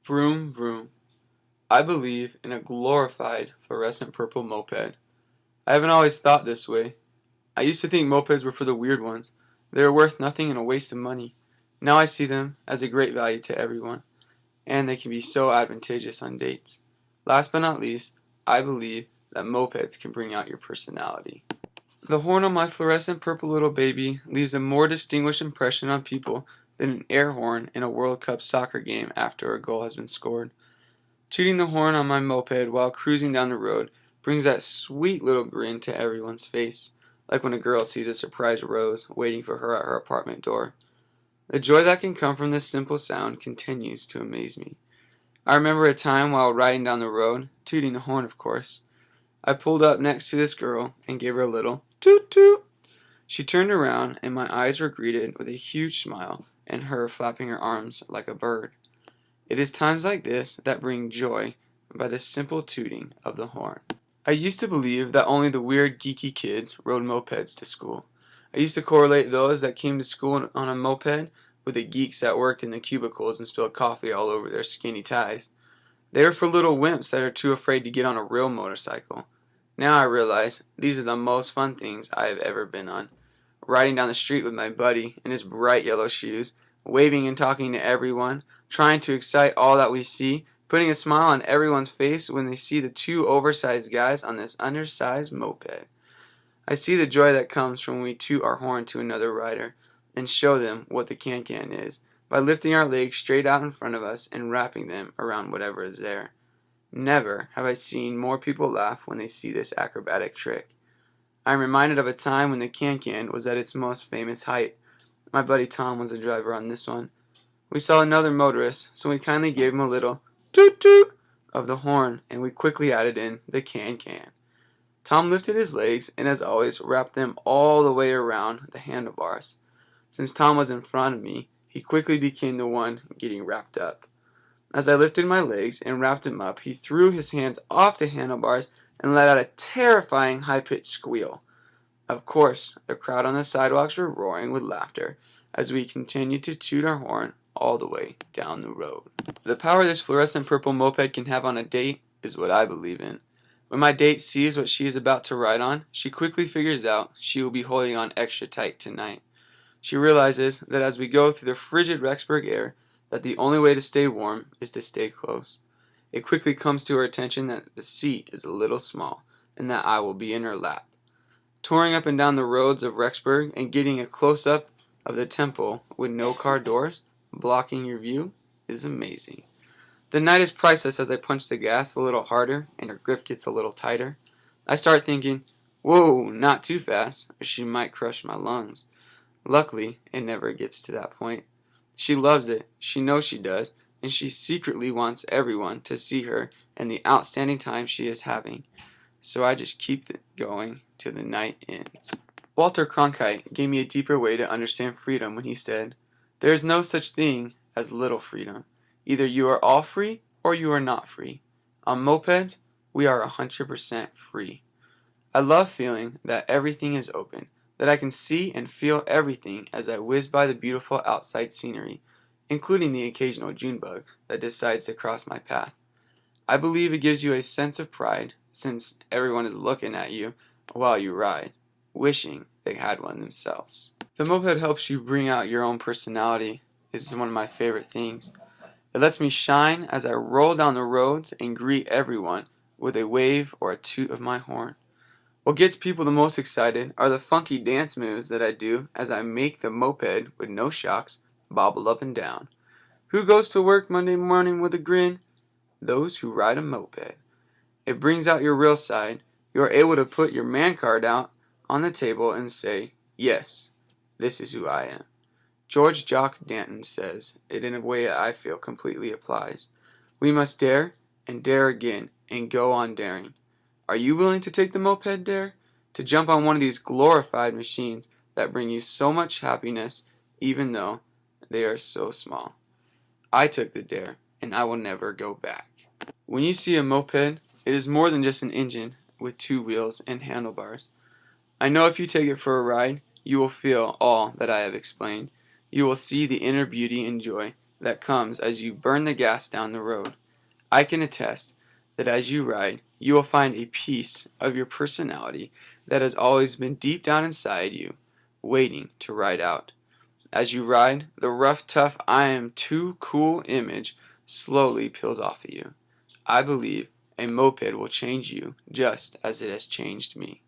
Vroom Vroom. I believe in a glorified fluorescent purple moped. I haven't always thought this way. I used to think mopeds were for the weird ones. They were worth nothing and a waste of money. Now I see them as a great value to everyone, and they can be so advantageous on dates. Last but not least, I believe that mopeds can bring out your personality. The horn on my fluorescent purple little baby leaves a more distinguished impression on people than an air horn in a World Cup soccer game after a goal has been scored. Tooting the horn on my moped while cruising down the road brings that sweet little grin to everyone's face, like when a girl sees a surprise rose waiting for her at her apartment door. The joy that can come from this simple sound continues to amaze me. I remember a time while riding down the road, tooting the horn of course. I pulled up next to this girl and gave her a little toot toot. She turned around and my eyes were greeted with a huge smile and her flapping her arms like a bird. It is times like this that bring joy by the simple tooting of the horn. I used to believe that only the weird geeky kids rode mopeds to school. I used to correlate those that came to school on a moped with the geeks that worked in the cubicles and spilled coffee all over their skinny ties. They were for little wimps that are too afraid to get on a real motorcycle. Now I realize these are the most fun things I have ever been on. Riding down the street with my buddy in his bright yellow shoes, waving and talking to everyone, trying to excite all that we see, putting a smile on everyone's face when they see the two oversized guys on this undersized moped. I see the joy that comes from when we toot our horn to another rider and show them what the can-can is by lifting our legs straight out in front of us and wrapping them around whatever is there. Never have I seen more people laugh when they see this acrobatic trick. I am reminded of a time when the can-can was at its most famous height. My buddy Tom was the driver on this one. We saw another motorist, so we kindly gave him a little toot toot of the horn, and we quickly added in the can-can. Tom lifted his legs and, as always, wrapped them all the way around the handlebars. Since Tom was in front of me, he quickly became the one getting wrapped up. As I lifted my legs and wrapped him up, he threw his hands off the handlebars and let out a terrifying high-pitched squeal. Of course, the crowd on the sidewalks were roaring with laughter as we continued to toot our horn all the way down the road. The power this fluorescent purple moped can have on a date is what I believe in. When my date sees what she is about to ride on, she quickly figures out she will be holding on extra tight tonight. She realizes that as we go through the frigid Rexburg air, that the only way to stay warm is to stay close. It quickly comes to her attention that the seat is a little small and that I will be in her lap. Touring up and down the roads of Rexburg and getting a close-up of the temple with no car doors blocking your view is amazing. The night is priceless as I punch the gas a little harder and her grip gets a little tighter. I start thinking, whoa, not too fast, or she might crush my lungs. Luckily, it never gets to that point. She loves it, she knows she does, and she secretly wants everyone to see her and the outstanding time she is having. So I just keep it going till the night ends. Walter Cronkite gave me a deeper way to understand freedom when he said, "There is no such thing as little freedom. Either you are all free or you are not free. On mopeds, we are 100% free." I love feeling that everything is open, that I can see and feel everything as I whiz by the beautiful outside scenery, including the occasional June bug that decides to cross my path. I believe it gives you a sense of pride since everyone is looking at you while you ride, wishing they had one themselves. The moped helps you bring out your own personality. This is one of my favorite things. It lets me shine as I roll down the roads and greet everyone with a wave or a toot of my horn. What gets people the most excited are the funky dance moves that I do as I make the moped with no shocks bobble up and down. Who goes to work Monday morning with a grin? Those who ride a moped. It brings out your real side. You are able to put your man card out on the table and say, yes, this is who I am. George Jock Danton says it in a way that I feel completely applies. We must dare and dare again and go on daring. Are you willing to take the moped dare? To jump on one of these glorified machines that bring you so much happiness even though they are so small. I took the dare and I will never go back. When you see a moped, it is more than just an engine with two wheels and handlebars. I know if you take it for a ride, you will feel all that I have explained. You will see the inner beauty and joy that comes as you burn the gas down the road. I can attest that as you ride, you will find a piece of your personality that has always been deep down inside you, waiting to ride out. As you ride, the rough, tough, I am too cool image slowly peels off of you. I believe a moped will change you just as it has changed me.